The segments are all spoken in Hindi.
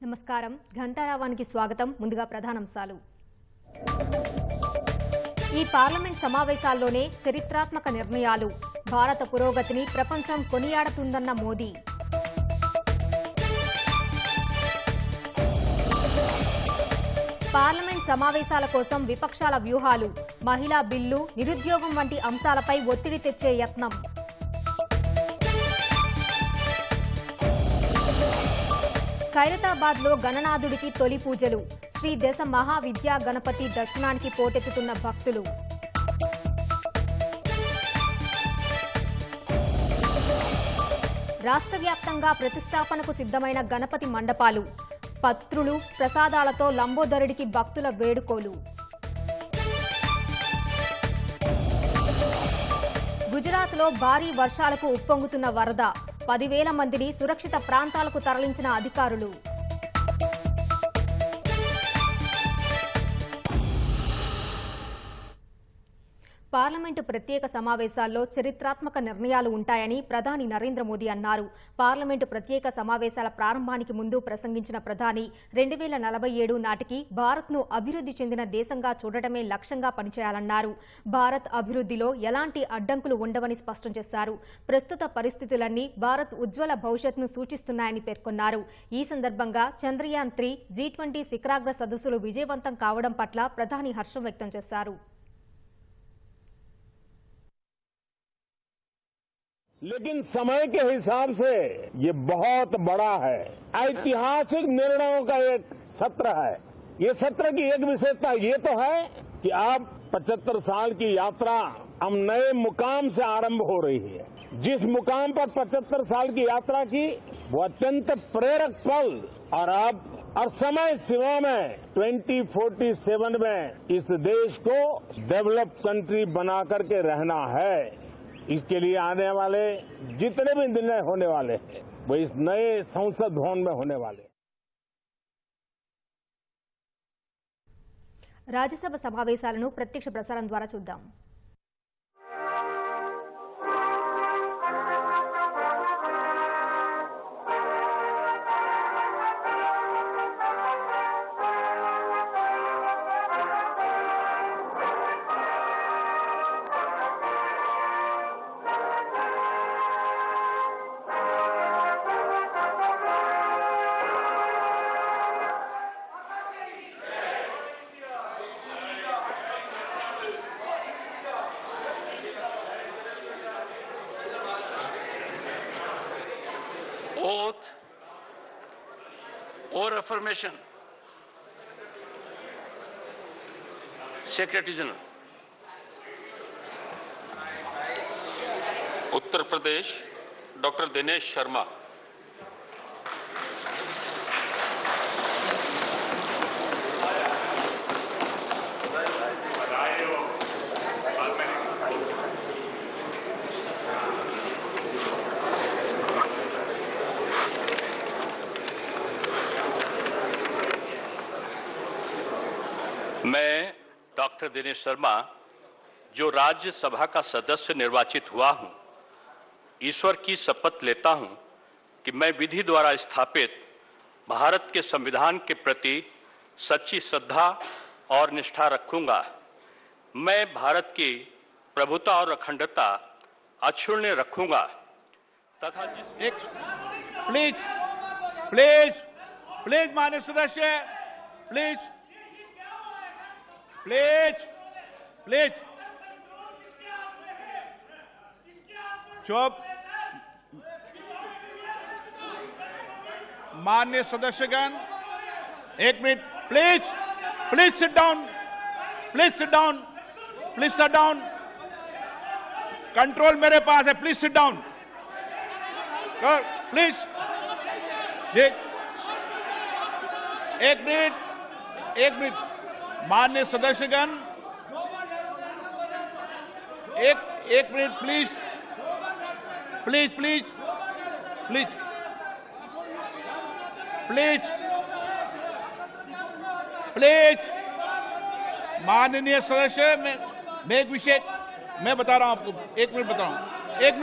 నమస్కారం ఘంటారావానికి స్వాగతం. ముందుగా ప్రధానాంశాలు. ఈ పార్లమెంట్ సమావేశాల్లోనే చరిత్రాత్మక నిర్ణయాలు. భారత పురోగతిని ప్రపంచం కొనియాడుతుందన్న మోదీ. పార్లమెంట్ సమావేశాల కోసం విపక్షాల వ్యూహాలు. మహిళా బిల్లు, నిరుద్యోగం వంటి అంశాలపై ఒత్తిడి తెచ్చే యత్నం. ఖైరతాబాద్ లో గణనాథుడికి తొలి పూజలు. శ్రీ దశ మహావిద్యా గణపతి దర్శనానికి పోటెత్తుతున్న భక్తులు. రాష్ట్ర వ్యాప్తంగా ప్రతిష్టాపనకు సిద్ధమైన గణపతి మండపాలు. పత్రులు, ప్రసాదాలతో లంబోదరుడికి భక్తుల వేడుకోలు. గుజరాత్లో భారీ వర్షాలకు ఉప్పొంగుతున్న వరద. 10,000 మందిని సురక్షిత ప్రాంతాలకు తరలించిన అధికారులు. పార్లమెంటు ప్రత్యేక సమావేశాల్లో చరిత్రాత్మక నిర్ణయాలు ఉంటాయని ప్రధాని నరేంద్ర మోదీ అన్నారు. పార్లమెంటు ప్రత్యేక సమావేశాల ప్రారంభానికి ముందు ప్రసంగించిన ప్రధాని 2047 నాటికి భారత్ను అభివృద్ధి చెందిన దేశంగా చూడటమే లక్ష్యంగా పనిచేయాలన్నారు. భారత్ అభివృద్ధిలో ఎలాంటి అడ్డంకులు ఉండవని స్పష్టం చేశారు. ప్రస్తుత పరిస్థితులన్నీ భారత్ ఉజ్వల భవిష్యత్తును సూచిస్తున్నాయని పేర్కొన్నారు. ఈ సందర్భంగా చంద్రయాన్ 3, G20 శిఖరాగ్ర సదస్సులు విజయవంతం కావడం పట్ల ప్రధాని హర్షం వ్యక్తం చేశారు. लेकिन समय के हिसाब से ये बहुत बड़ा है, ऐतिहासिक निर्णयों का एक सत्र है। ये सत्र की एक विशेषता ये तो है कि अब 75 साल की यात्रा हम नए मुकाम से आरंभ हो रही है। जिस मुकाम पर 75 साल की यात्रा की वो अत्यंत प्रेरक पल और अब और समय सीमा में 2047 में इस देश को डेवलप कंट्री बना करके रहना है। इसके लिए आने वाले जितने भी निर्णय होने वाले हैं वो इस नए संसद भवन में होने वाले। రాజ్యసభ సమావేశాలను ప్రత్యక్ష ప్రసారం ద్వారా చూద్దాం. Oath or affirmation. Secretary General. Uttar Pradesh doctor Dinesh Sharma. मैं डॉक्टर दिनेश शर्मा जो राज्यसभा का सदस्य निर्वाचित हुआ हूं, ईश्वर की शपथ लेता हूं कि मैं विधि द्वारा स्थापित भारत के संविधान के प्रति सच्ची श्रद्धा और निष्ठा रखूंगा। मैं भारत की प्रभुता और अखंडता अक्षुण्ण रखूंगा तथा प्लीज माननीय सदस्य प्लीज चुप. माननीय सदस्यगण एक minute please sit down. Control मेरे पास है. Please sit down. प्लीज एक मिनट माननीय सदस्यगण एक मिनट प्लीज माननीय सदस्य मैं एक विषय मैं बता रहा हूं आपको. एक मिनट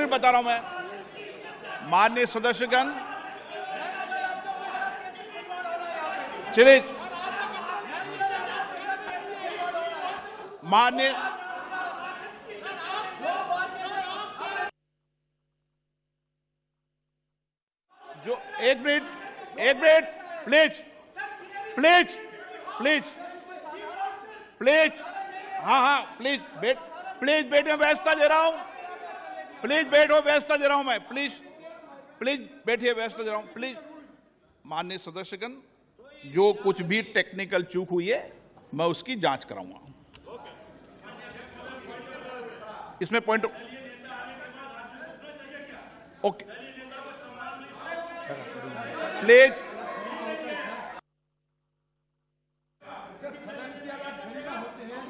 बता रहा हूं मैं. माननीय सदस्यगण चलिए, माननीय जो एक minute please please please please, हाँ प्लीज बैठ, मैं व्यवस्था दे रहा हूं, प्लीज बैठो, व्यवस्था दे रहा हूं मैं, प्लीज बैठिए, व्यवस्था दे रहा हूं, प्लीज। माननीय सदस्यगण, जो कुछ भी टेक्निकल चूक हुई है मैं उसकी जांच कराऊंगा। इसमें पॉइंट ओके, प्लीज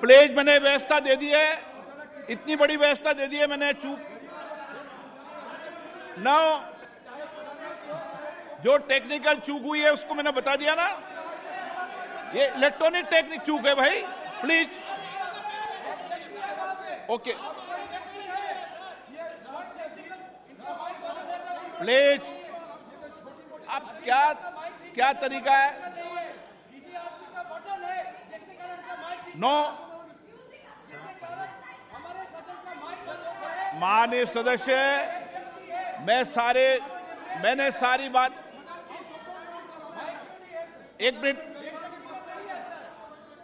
प्लीज, मैंने व्यवस्था दे दी है, इतनी बड़ी व्यवस्था दे दी है मैंने, चूक ना, जो टेक्निकल चूक हुई है उसको मैंने बता दिया ना, ये इलेक्ट्रॉनिक टेक्निक चूक है भाई, प्लीज ओके, प्लीज। अब क्या तरीका है? नो, माननीय सदस्य, मैंने सारी बात, एक मिनट,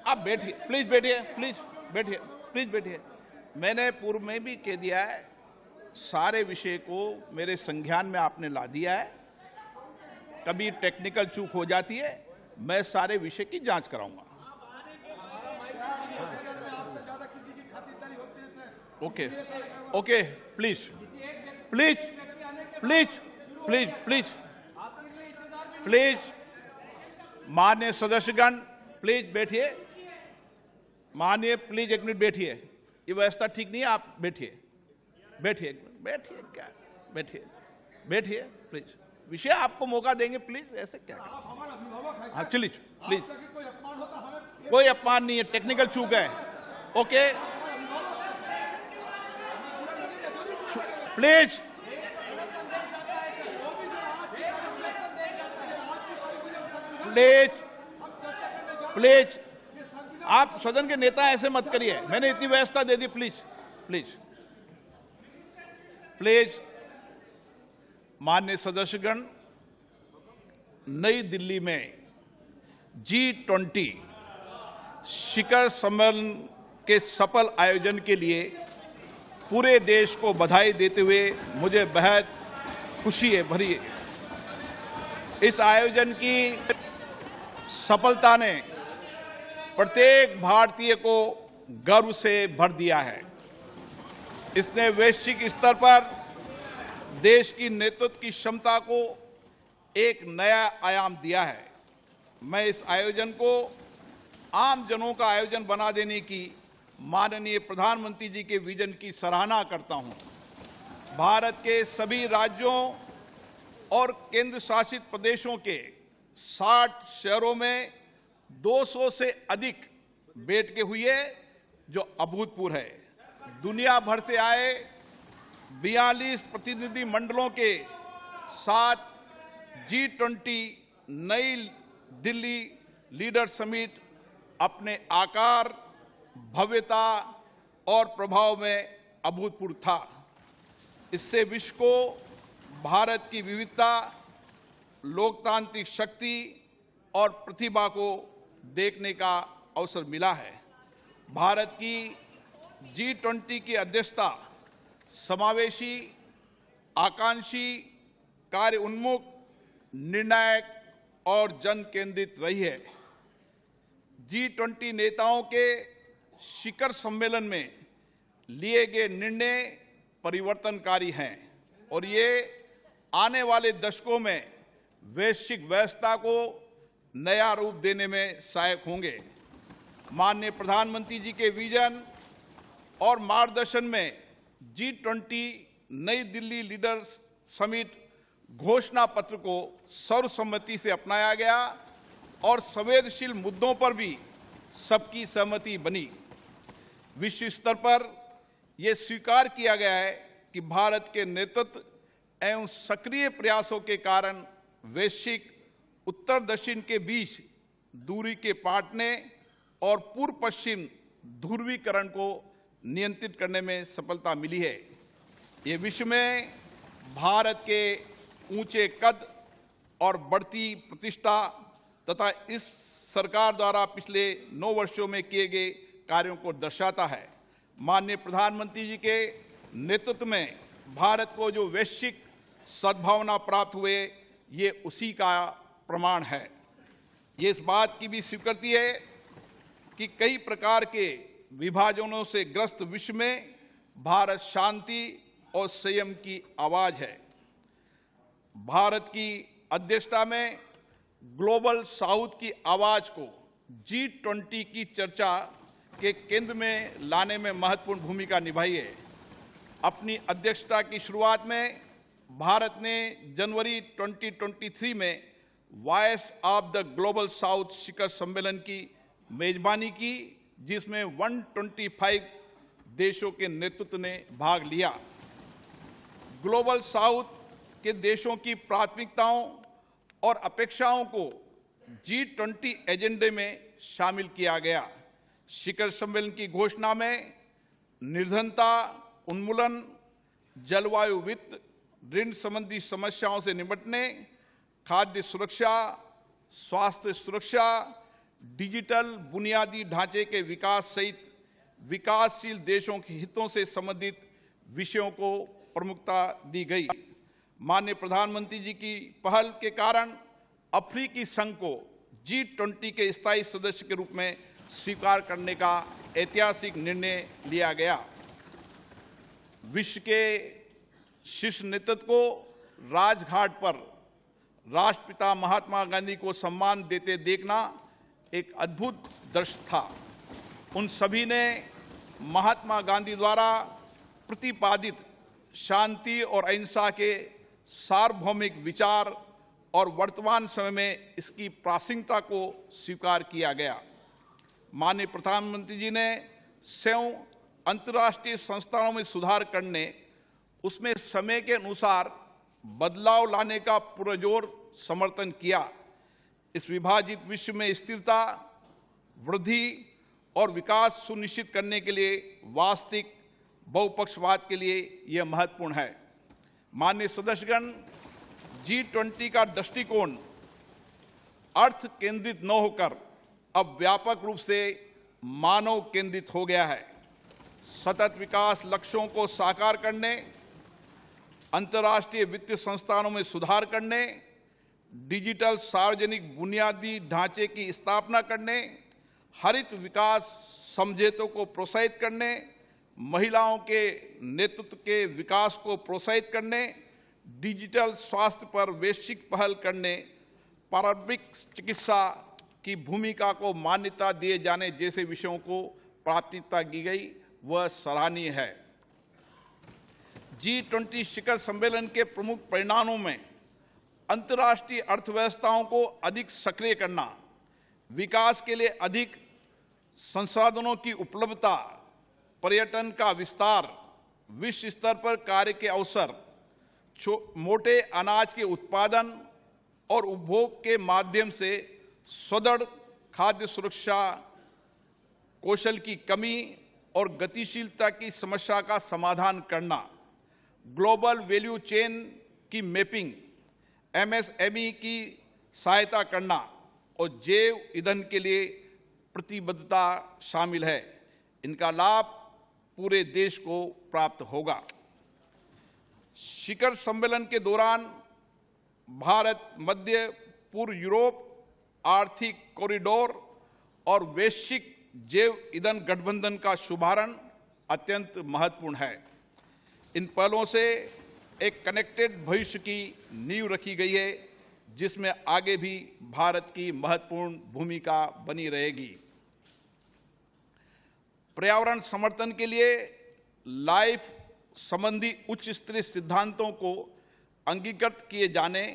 आप बैठिए, प्लीज बैठिए, प्लीज बैठिए। मैंने पूर्व में भी कह दिया है, सारे विषय को मेरे संज्ञान में आपने ला दिया है, कभी टेक्निकल चूक हो जाती है, मैं सारे विषय की जांच कराऊंगा। ओके, प्लीज, माननीय सदस्यगण, प्लीज बैठिए, माननीय, प्लीज एक मिनट बैठिए, ये व्यवस्था ठीक नहीं है, आप बैठिए, क्या बैठिए प्लीज, विषय आपको मौका देंगे, प्लीज, ऐसे क्या? हाँ चलिए, प्लीज, कोई अपमान नहीं है, टेक्निकल चूक है, ओके, प्लीज, आप सदन के नेता ऐसे मत करिए, मैंने इतनी व्यवस्था दे दी, प्लीज। माननीय सदस्यगण, नई दिल्ली में G20 शिखर सम्मेलन के सफल आयोजन के लिए पूरे देश को बधाई देते हुए मुझे बेहद खुशी है भरी है। इस आयोजन की सफलता ने प्रत्येक भारतीय को गर्व से भर दिया है। इसने वैश्विक स्तर पर देश की नेतृत्व की क्षमता को एक नया आयाम दिया है। मैं इस आयोजन को आम जनों का आयोजन बना देने की माननीय प्रधानमंत्री जी के विजन की सराहना करता हूं। भारत के सभी राज्यों और केंद्र शासित प्रदेशों के 60 शहरों में 200 से अधिक बैठकें हुई है, जो अभूतपूर्व है। दुनिया भर से आए 42 प्रतिनिधि मंडलों के साथ G20 नई दिल्ली लीडर समिट अपने आकार, भव्यता और प्रभाव में अभूतपूर्व था। इससे विश्व को भारत की विविधता, लोकतांत्रिक शक्ति और प्रतिभा को देखने का अवसर मिला है। भारत की G20 की अध्यक्षता समावेशी, आकांक्षी, कार्य उन्मुख, निर्णायक और जन केंद्रित रही है। G20 नेताओं के शिखर सम्मेलन में लिए गए निर्णय परिवर्तनकारी हैं और ये आने वाले दशकों में वैश्विक व्यवस्था को नया रूप देने में सहायक होंगे। माननीय प्रधानमंत्री जी के विजन और मार्गदर्शन में G20 नई दिल्ली लीडर्स समिट घोषणा पत्र को सर्वसम्मति से अपनाया गया और संवेदनशील मुद्दों पर भी सबकी सहमति बनी। विश्व स्तर पर यह स्वीकार किया गया है कि भारत के नेतृत्व एवं सक्रिय प्रयासों के कारण वैश्विक उत्तर दक्षिण के बीच दूरी के पाटने और पूर्व पश्चिम ध्रुवीकरण को नियंत्रित करने में सफलता मिली है। ये विश्व में भारत के ऊंचे कद और बढ़ती प्रतिष्ठा तथा इस सरकार द्वारा पिछले 9 वर्षों में किए गए कार्यों को दर्शाता है। माननीय प्रधानमंत्री जी के नेतृत्व में भारत को जो वैश्विक सद्भावना प्राप्त हुए, ये उसी का प्रमाण है। ये इस बात की भी स्वीकृति है कि कई प्रकार के विभाजनों से ग्रस्त विश्व में भारत शांति और संयम की आवाज है। भारत की अध्यक्षता में ग्लोबल साउथ की आवाज को G20 की चर्चा के केंद्र में लाने में महत्वपूर्ण भूमिका निभाई है। अपनी अध्यक्षता की शुरुआत में भारत ने जनवरी 2023 में Voice of the Global South शिखर सम्मेलन की मेजबानी की, जिसमें 125 देशों के नेतृत्व ने भाग लिया। ग्लोबल साउथ के देशों की प्राथमिकताओं और अपेक्षाओं को G20 एजेंडे में शामिल किया गया। शिखर सम्मेलन की घोषणा में निर्धनता उन्मूलन, जलवायु वित्त, ऋण संबंधी समस्याओं से निपटने, खाद्य सुरक्षा, स्वास्थ्य सुरक्षा, डिजिटल बुनियादी ढांचे के विकास सहित विकासशील देशों के हितों से संबंधित विषयों को प्रमुखता दी गई। माननीय प्रधानमंत्री जी की पहल के कारण अफ्रीकी संघ को G20 के स्थायी सदस्य के रूप में स्वीकार करने का ऐतिहासिक निर्णय लिया गया। विश्व के शीर्ष नेतृत्व को राजघाट पर राष्ट्रपिता महात्मा गांधी को सम्मान देते देखना एक अद्भुत दृश्य था। उन सभी ने महात्मा गांधी द्वारा प्रतिपादित शांति और अहिंसा के सार्वभौमिक विचार और वर्तमान समय में इसकी प्रासंगिकता को स्वीकार किया गया। माननीय प्रधानमंत्री जी ने स्वयं अंतर्राष्ट्रीय संस्थानों में सुधार करने, उसमें समय के अनुसार बदलाव लाने का पुरजोर समर्थन किया। इस विभाजित विश्व में स्थिरता, वृद्धि और विकास सुनिश्चित करने के लिए वास्तविक बहुपक्षवाद के लिए यह महत्वपूर्ण है। माननीय सदस्यगण, G20 का दृष्टिकोण अर्थ केंद्रित न होकर अब व्यापक रूप से मानव केंद्रित हो गया है। सतत विकास लक्ष्यों को साकार करने, अंतर्राष्ट्रीय वित्तीय संस्थानों में सुधार करने, डिजिटल सार्वजनिक बुनियादी ढांचे की स्थापना करने, हरित विकास समझौतों को प्रोत्साहित करने, महिलाओं के नेतृत्व के विकास को प्रोत्साहित करने, डिजिटल स्वास्थ्य पर वैश्विक पहल करने, प्रारंभिक चिकित्सा की भूमिका को मान्यता दिए जाने जैसे विषयों को प्राथमिकता दी गई, वह सराहनीय है। G20 शिखर सम्मेलन के प्रमुख परिणामों में अंतर्राष्ट्रीय अर्थव्यवस्थाओं को अधिक सक्रिय करना, विकास के लिए अधिक संसाधनों की उपलब्धता, पर्यटन का विस्तार, विश्व स्तर पर कार्य के अवसर, मोटे अनाज के उत्पादन और उपभोग के माध्यम से सुदृढ़ खाद्य सुरक्षा, कौशल की कमी और गतिशीलता की समस्या का समाधान करना, ग्लोबल वैल्यू चेन की मैपिंग, MSME की सहायता करना और जैव ईंधन के लिए प्रतिबद्धता शामिल है। इनका लाभ पूरे देश को प्राप्त होगा। शिखर सम्मेलन के दौरान भारत मध्य पूर्व यूरोप आर्थिक कॉरिडोर और वैश्विक जैव ईंधन गठबंधन का शुभारंभ अत्यंत महत्वपूर्ण है। इन पहलों से एक कनेक्टेड भविष्य की नींव रखी गई है, जिसमें आगे भी भारत की महत्वपूर्ण भूमिका बनी रहेगी। पर्यावरण समर्थन के लिए लाइफ संबंधी उच्च स्तरीय सिद्धांतों को अंगीकृत किए जाने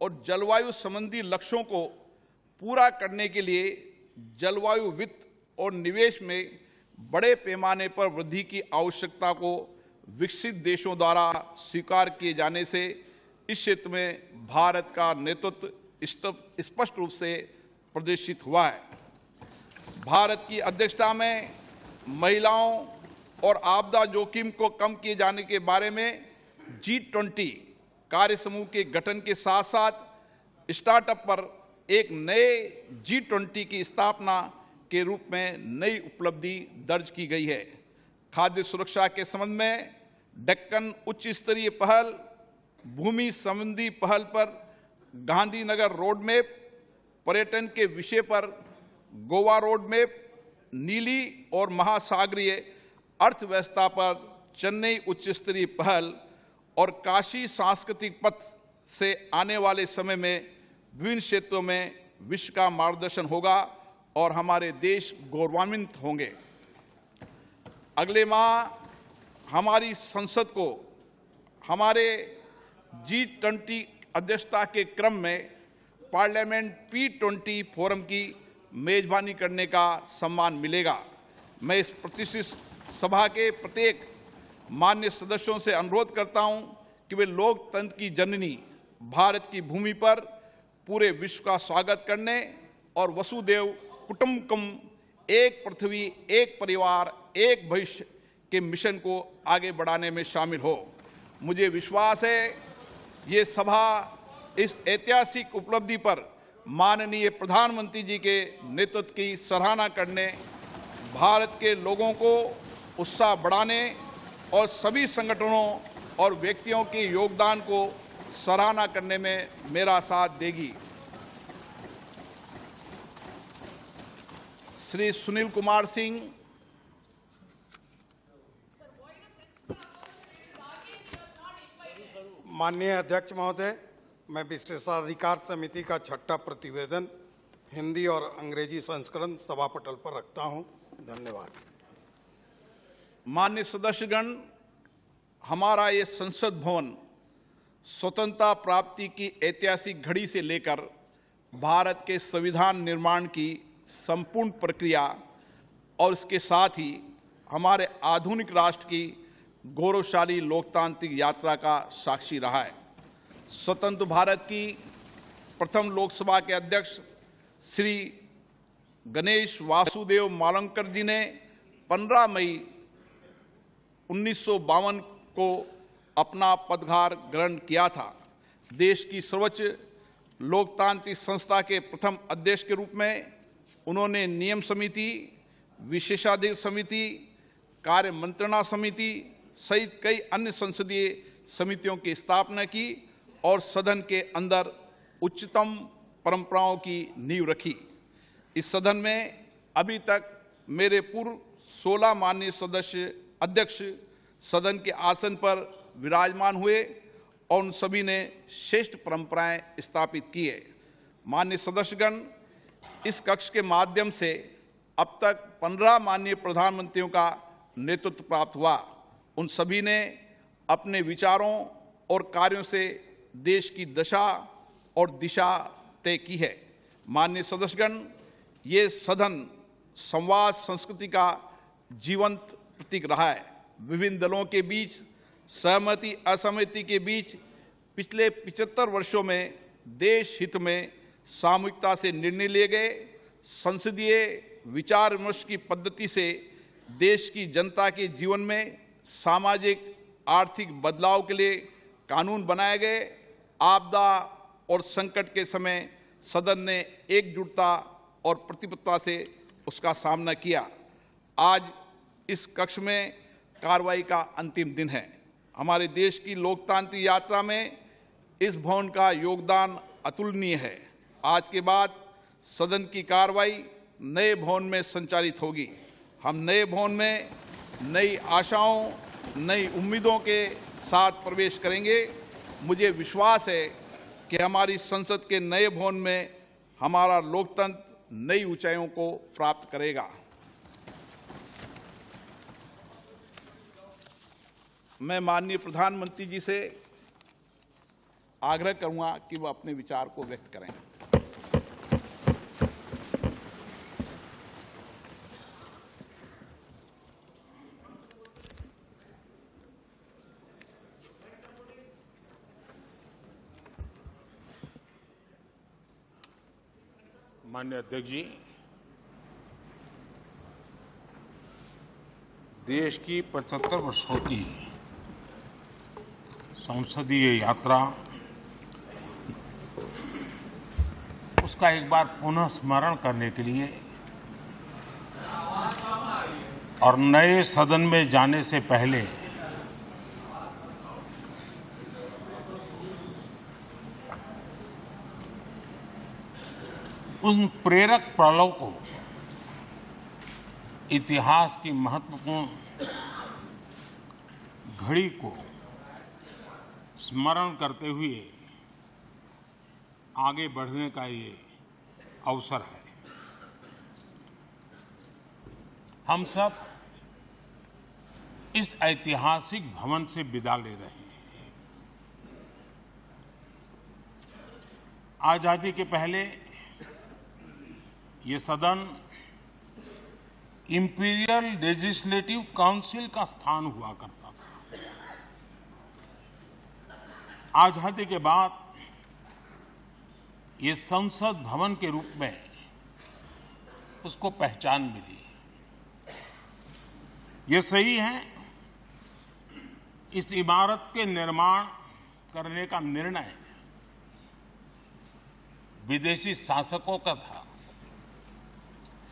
और जलवायु संबंधी लक्ष्यों को पूरा करने के लिए जलवायु वित्त और निवेश में बड़े पैमाने पर वृद्धि की आवश्यकता को विकसित देशों द्वारा स्वीकार किए जाने से इस क्षेत्र में भारत का नेतृत्व स्पष्ट रूप से प्रदर्शित हुआ है। भारत की अध्यक्षता में महिलाओं और आपदा जोखिम को कम किए जाने के बारे में G20 कार्य समूह के गठन के साथ साथ स्टार्टअप पर एक नए G20 की स्थापना के रूप में नई उपलब्धि दर्ज की गई है। खाद्य सुरक्षा के संबंध में डेक्कन उच्च स्तरीय पहल, भूमि संबंधी पहल पर गांधीनगर रोड मैप, पर्यटन के विषय पर गोवा रोड मैप, नीली और महासागरीय अर्थव्यवस्था पर चेन्नई उच्च स्तरीय पहल और काशी सांस्कृतिक पथ से आने वाले समय में विभिन्न क्षेत्रों में विश्व का मार्गदर्शन होगा और हमारे देश गौरवान्वित होंगे। अगले माह हमारी संसद को हमारे G20 अध्यक्षता के क्रम में पार्लियामेंट P20 फोरम की मेजबानी करने का सम्मान मिलेगा। मैं इस प्रतिष्ठित सभा के प्रत्येक मान्य सदस्यों से अनुरोध करता हूं कि वे लोकतंत्र की जननी भारत की भूमि पर पूरे विश्व का स्वागत करने और वसुदेव कुटुंबकम, एक पृथ्वी एक परिवार एक भविष्य के मिशन को आगे बढ़ाने में शामिल हो। मुझे विश्वास है ये सभा इस ऐतिहासिक उपलब्धि पर माननीय प्रधानमंत्री जी के नेतृत्व की सराहना करने, भारत के लोगों को उत्साह बढ़ाने और सभी संगठनों और व्यक्तियों के योगदान को सराहना करने में मेरा साथ देगी। श्री सुनील कुमार सिंह, माननीय अध्यक्ष महोदय, मैं विशेषाधिकार समिति का 6ठा प्रतिवेदन हिंदी और अंग्रेजी संस्करण सभा पटल पर रखता हूं। धन्यवाद। मान्य सदस्यगण, हमारा ये संसद भवन स्वतंत्रता प्राप्ति की ऐतिहासिक घड़ी से लेकर भारत के संविधान निर्माण की संपूर्ण प्रक्रिया और इसके साथ ही हमारे आधुनिक राष्ट्र की गौरवशाली लोकतांत्रिक यात्रा का साक्षी रहा है। स्वतंत्र भारत की प्रथम लोकसभा के अध्यक्ष श्री गणेश वासुदेव मावलंकर जी ने 15 मई 1952 को अपना पदभार ग्रहण किया था। देश की सर्वोच्च लोकतांत्रिक संस्था के प्रथम अध्यक्ष के रूप में उन्होंने नियम समिति, विशेषाधिकार समिति, कार्य मंत्रणा समिति सहित कई अन्य संसदीय समितियों की स्थापना की और सदन के अंदर उच्चतम परंपराओं की नींव रखी। इस सदन में अभी तक मेरे पूर्व 16 माननीय सदस्य अध्यक्ष सदन के आसन पर विराजमान हुए और उन सभी ने श्रेष्ठ परंपराएं स्थापित की है। माननीय सदस्यगण, इस कक्ष के माध्यम से अब तक 15 माननीय प्रधानमंत्रियों का नेतृत्व प्राप्त हुआ। उन सभी ने अपने विचारों और कार्यों से देश की दशा और दिशा तय की है। माननीय सदस्यगण, ये सदन संवाद संस्कृति का जीवंत प्रतीक रहा है। विभिन्न दलों के बीच सहमति असहमति के बीच पिछले 75 वर्षों में देश हित में सामूहिकता से निर्णय लिए गए। संसदीय विचार विमर्श की पद्धति से देश की जनता के जीवन में सामाजिक आर्थिक बदलाव के लिए कानून बनाए गए। आपदा और संकट के समय सदन ने एकजुटता और प्रतिबद्धता से उसका सामना किया। आज इस कक्ष में कार्रवाई का अंतिम दिन है। हमारे देश की लोकतांत्रिक यात्रा में इस भवन का योगदान अतुलनीय है। आज के बाद सदन की कार्रवाई नए भवन में संचालित होगी। हम नए भवन में नई आशाओं, नई उम्मीदों के साथ प्रवेश करेंगे। मुझे विश्वास है कि हमारी संसद के नए भवन में हमारा लोकतंत्र नई ऊंचाइयों को प्राप्त करेगा। मैं माननीय प्रधानमंत्री जी से आग्रह करूंगा कि वह अपने विचार को व्यक्त करें। माननीय अध्यक्ष जी, देश की 75 वर्षों की संसदीय यात्रा, उसका एक बार पुनः स्मरण करने के लिए और नए सदन में जाने से पहले उन प्रेरक पलों को, इतिहास की महत्वपूर्ण घड़ी को स्मरण करते हुए आगे बढ़ने का ये अवसर है। हम सब इस ऐतिहासिक भवन से विदा ले रहे हैं। आजादी के पहले ये सदन इंपीरियल लेजिस्लेटिव काउंसिल का स्थान हुआ करता था। आजादी के बाद ये संसद भवन के रूप में उसको पहचान मिली। ये सही है, इस इमारत के निर्माण करने का निर्णय विदेशी शासकों का था,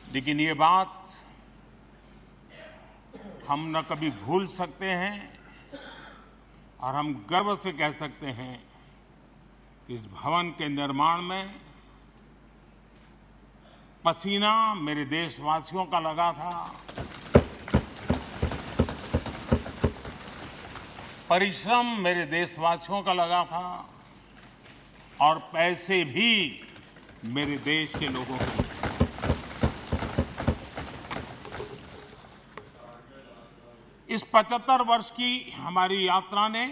लेकिन ये बात हम न कभी भूल सकते हैं और हम गर्व से कह सकते हैं कि इस भवन के निर्माण में पसीना मेरे देशवासियों का लगा था, परिश्रम मेरे देशवासियों का लगा था और पैसे भी मेरे देश के लोगों के। इस 75 वर्ष की हमारी यात्रा ने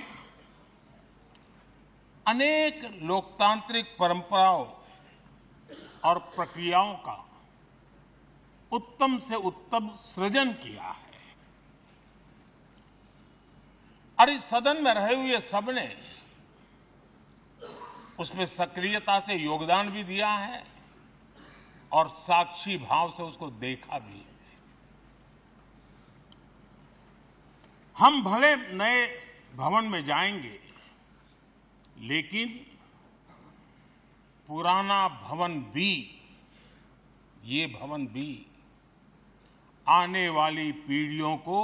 अनेक लोकतांत्रिक परंपराओं और प्रक्रियाओं का उत्तम से उत्तम सृजन किया है और इस सदन में रहे हुए सबने उसमें सक्रियता से योगदान भी दिया है और साक्षी भाव से उसको देखा भी है। हम भले नए भवन में जाएंगे, लेकिन पुराना भवन भी, ये भवन भी आने वाली पीढ़ियों को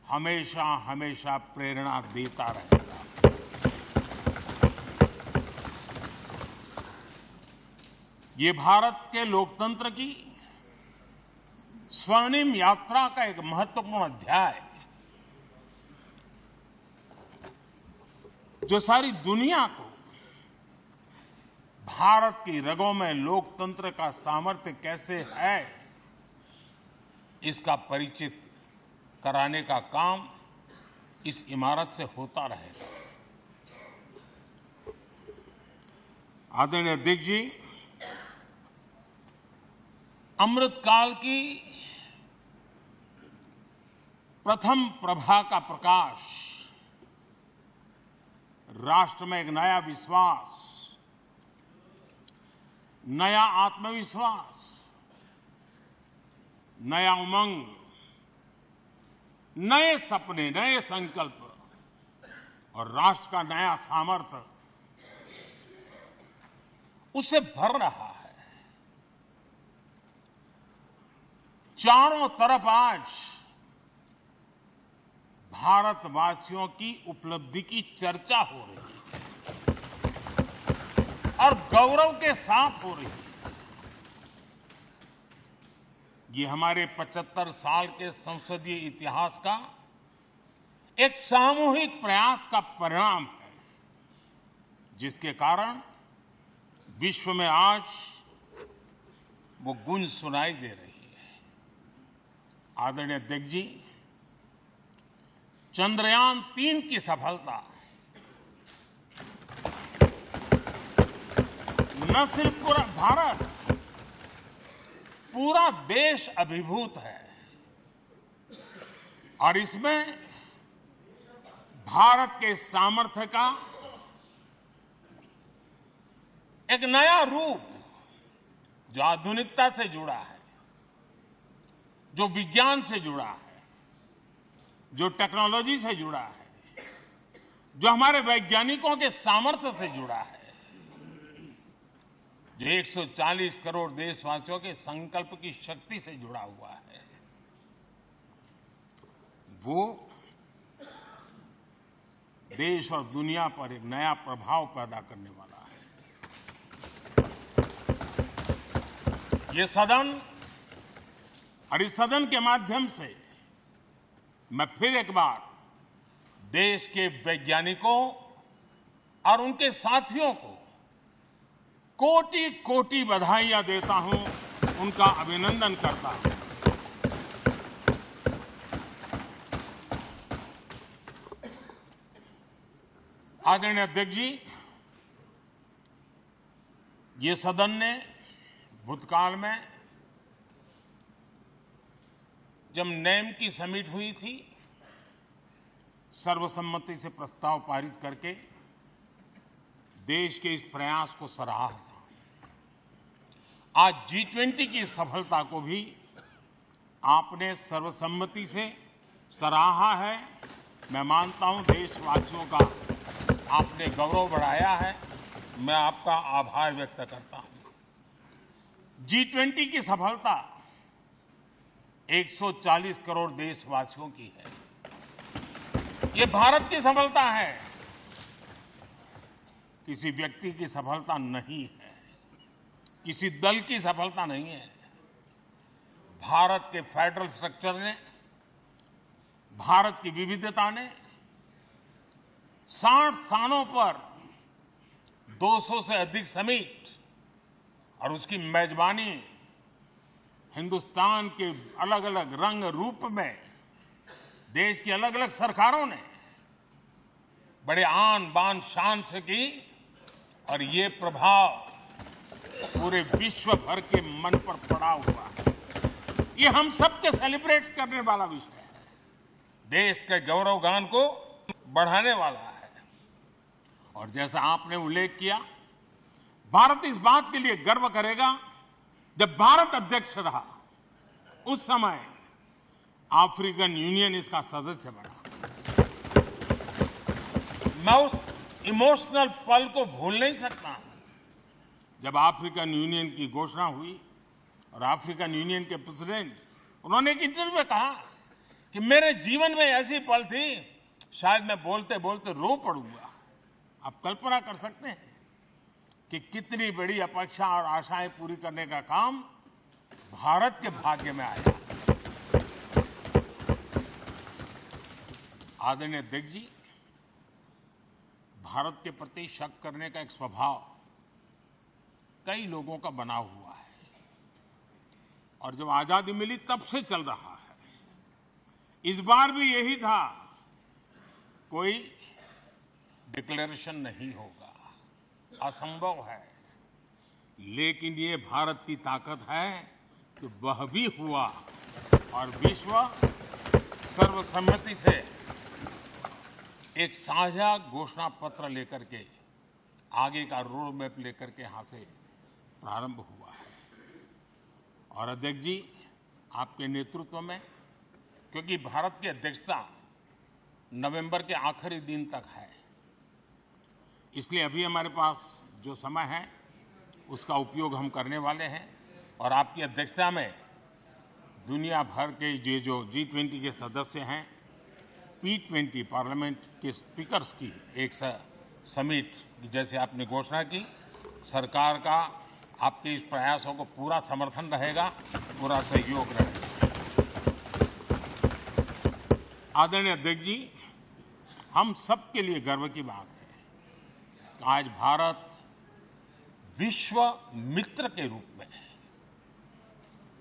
हमेशा हमेशा प्रेरणा देता रहेगा। ये भारत के लोकतंत्र की स्वर्णिम यात्रा का एक महत्वपूर्ण अध्याय, जो सारी दुनिया को भारत की रगों में लोकतंत्र का सामर्थ्य कैसे है, इसका परिचित कराने का काम इस इमारत से होता रहेगा। आदरणीय अध्यक्ष जी, अमृतकाल की प्रथम प्रभा का प्रकाश राष्ट्र में एक नया विश्वास, नया आत्मविश्वास, नया उमंग, नए सपने, नए संकल्प और राष्ट्र का नया सामर्थ्य उसे भर रहा है। चारों तरफ आज भारतवासियों की उपलब्धि की चर्चा हो रही है और गौरव के साथ हो रही है। ये हमारे 75 साल के संसदीय इतिहास का एक सामूहिक प्रयास का परिणाम है, जिसके कारण विश्व में आज वो गूंज सुनाई दे रही है। आदरणीय अध्यक्ष जी, चंद्रयान 3 की सफलता न सिर्फ पूरा भारत, पूरा देश अभिभूत है और इसमें भारत के सामर्थ्य का एक नया रूप जो आधुनिकता से जुड़ा है, जो विज्ञान से जुड़ा है, जो टेक्नोलॉजी से जुड़ा है, जो हमारे वैज्ञानिकों के सामर्थ्य से जुड़ा है, जो 140 करोड़ देशवासियों के संकल्प की शक्ति से जुड़ा हुआ है, वो देश और दुनिया पर एक नया प्रभाव पैदा करने वाला है। ये सदन और इस सदन के माध्यम से मैं फिर एक बार देश के वैज्ञानिकों और उनके साथियों को कोटि कोटि बधाइयां देता हूं, उनका अभिनंदन करता हूं। आदरणीय अध्यक्ष जी, ये सदन ने भूतकाल में जब नेम की समिट हुई थी, सर्वसम्मति से प्रस्ताव पारित करके देश के इस प्रयास को सराहा था। आज G20 की सफलता को भी आपने सर्वसम्मति से सराहा है। मैं मानता हूं देशवासियों का आपने गौरव बढ़ाया है। मैं आपका आभार व्यक्त करता हूं। G20 की सफलता 140 करोड़ देशवासियों की है। ये भारत की सफलता है, किसी व्यक्ति की सफलता नहीं है, किसी दल की सफलता नहीं है। भारत के फेडरल स्ट्रक्चर ने, भारत की विविधता ने 60 स्थानों पर 200 से अधिक समिट और उसकी मेजबानी हिंदुस्तान के अलग अलग रंग रूप में देश की अलग अलग सरकारों ने बड़े आन बान शान से की और ये प्रभाव पूरे विश्व भर के मन पर पड़ा हुआ है। ये हम सबके सेलिब्रेट करने वाला विषय है, देश के गौरवगान को बढ़ाने वाला है। और जैसा आपने उल्लेख किया, भारत इस बात के लिए गर्व करेगा, जब भारत अध्यक्ष रहा उस समय अफ्रीकन यूनियन इसका सदस्य बना। मैं उस इमोशनल पल को भूल नहीं सकता जब अफ्रीकन यूनियन की घोषणा हुई और अफ्रीकन यूनियन के प्रेसिडेंट, उन्होंने एक इंटरव्यू में कहा कि मेरे जीवन में ऐसी पल थी, शायद मैं बोलते बोलते रो पड़ूंगा। आप कल्पना कर सकते हैं कि कितनी बड़ी अपेक्षा और आशाएं पूरी करने का काम भारत के भाग्य में आया। आदरणीय अध्यक्ष जी, भारत के प्रति शक करने का एक स्वभाव कई लोगों का बना हुआ है और जब आजादी मिली तब से चल रहा है। इस बार भी यही था, कोई डिक्लेरेशन नहीं होगा, असंभव है। लेकिन ये भारत की ताकत है कि वह भी हुआ और विश्व सर्वसम्मति से एक साझा घोषणा पत्र लेकर के आगे का रोड मैप लेकर के यहां से प्रारंभ हुआ है। और अध्यक्ष जी, आपके नेतृत्व में, क्योंकि भारत की अध्यक्षता नवंबर के आखिरी दिन तक है, इसलिए अभी हमारे पास जो समय है उसका उपयोग हम करने वाले हैं और आपकी अध्यक्षता में दुनिया भर के ये जो G20 के सदस्य हैं, P20 पार्लियामेंट के स्पीकर्स की एक समिट जैसे आपने घोषणा की, सरकार का आपके इस प्रयासों को पूरा समर्थन रहेगा, पूरा सहयोग रहेगा। आदरणीय अध्यक्ष जी, हम सबके लिए गर्व की बात है कि आज भारत विश्व मित्र के रूप में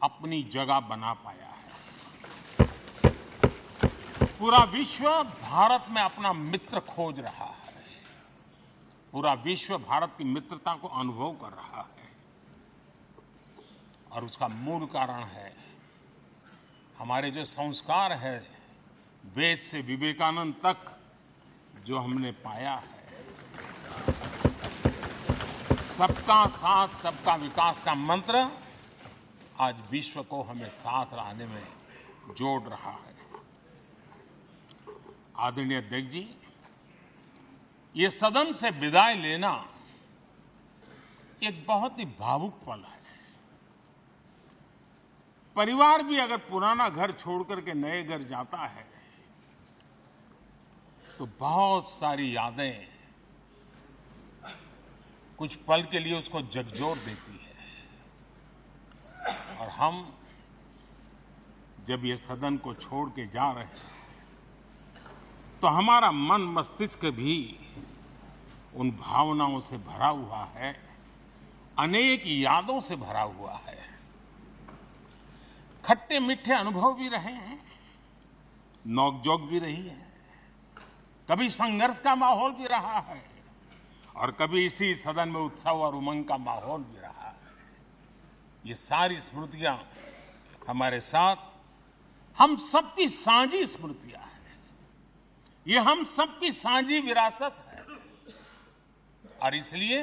अपनी जगह बना पाया है। पूरा विश्व भारत में अपना मित्र खोज रहा है, पूरा विश्व भारत की मित्रता को अनुभव कर रहा है और उसका मूल कारण है हमारे जो संस्कार है, वेद से विवेकानंद तक जो हमने पाया है। सबका साथ सबका विकास का मंत्र आज विश्व को हमें साथ लाने में जोड़ रहा है। आदरणीय अध्यक्ष जी, ये सदन से विदाई लेना एक बहुत ही भावुक पल है। परिवार भी अगर पुराना घर छोड़कर के नए घर जाता है तो बहुत सारी यादें कुछ पल के लिए उसको झकझोर देती है। और हम जब ये सदन को छोड़ के जा रहे हैं तो हमारा मन मस्तिष्क भी उन भावनाओं से भरा हुआ है, अनेक यादों से भरा हुआ है। खट्टे मीठे अनुभव भी रहे हैं, नोकझोंक भी रही है, कभी संघर्ष का माहौल भी रहा है और कभी इसी सदन में उत्सव और उमंग का माहौल भी रहा है। ये सारी स्मृतियां हमारे साथ हम सबकी साझी स्मृतियां हैं, ये हम सबकी साझी विरासत है और इसलिए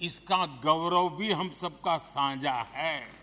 इसका गौरव भी हम सबका साझा है।